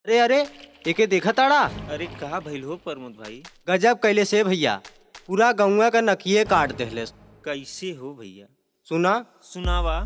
अरे अरे एके देखा ताड़ा। अरे कहा भइल हो प्रमोद भाई? गजब कैले से भैया, पूरा गौवा का नकिए काट देहले। कैसे हो भैया? सुना सुनावा।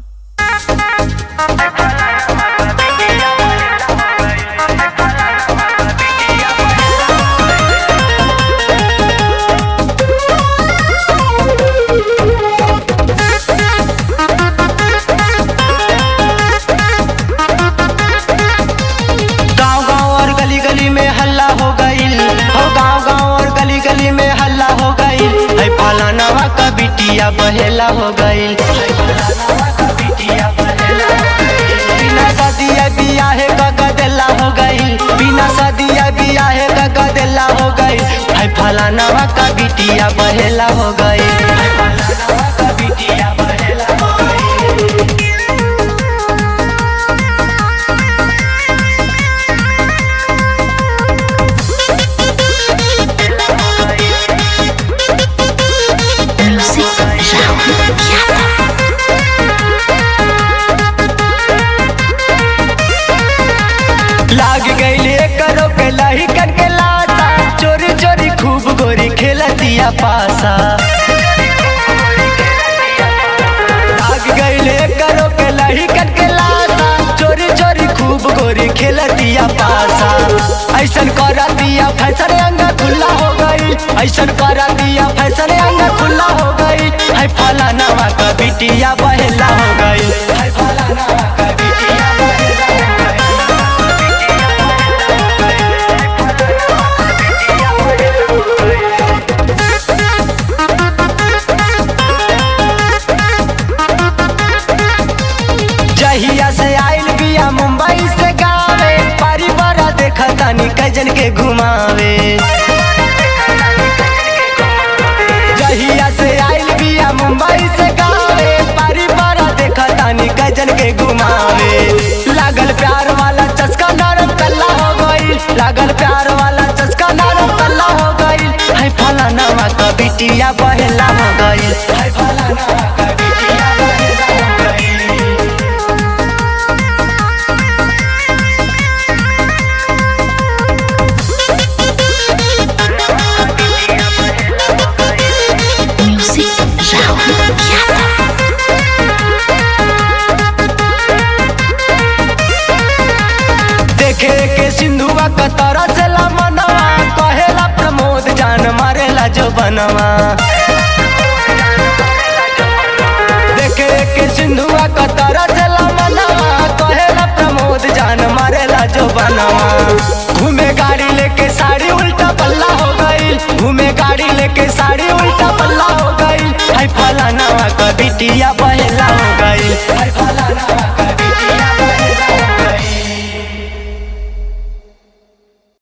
गांव गांव और गली गली में हल्ला हो गईल हो, गांव गांव और गली गली में हल्ला हो गईल। है फलानावा का बिटिया बहेला हो गईल, बिना सदिया बियाहे का गदेला हो गईल, बिना सदिया बियाहे का गदेला हो गईल। है फलानावा का बिटिया बहेला हो गईल, है फलानावा का बिटिया बहेला हो गईल। लाग गईले करो के लाही करके लासा, चोरी चोरी खूब गोरी खेलतिया पासा। लाग गईले करो के लाही करके लासा, चोरी चोरी खूब गोरी खेलतिया पासा। ऐसन करा दिया फैसन अंग खुला हो गई, ऐसन करा दिया फैसन अंग खुला हो गई। है फलानावा का बिटिया बहेला हो गई, है फलानावा का बिटिया बहेला हो गई। जहिया से आइल बिया मुंबई से गावे, पारी बड़ा देखा तानी कैजन के घुमावे। जहिया से आइल बिया मुंबई से गावे, पारी बड़ा देखा तानी कैजन के घुमावे। लागल प्यार वाला चस्का नरम कल्ला हो गई, लागल प्यार वाला चस्का नरम कल्ला हो गई। है फलानावा का बिटिया बहेला हो गई, है फलानावा का बिटिया बहेला हो गई। देखे के सिंधुआ का तरह से ला मनवा, कहेला प्रमोद जान मारेला जो बनवा। देखे के सिंधुआ का तरह से ला मनवा, कहेला प्रमोद जान मारेला जो बनवा। घूमे गाड़ी लेके साड़ी उल्टा पल्ला हो गई, घूमे गाड़ी लेके साड़ी उल्टा पल्ला हो गई। है फलानावा का बिटिया बहेला हो गई, है फलानावा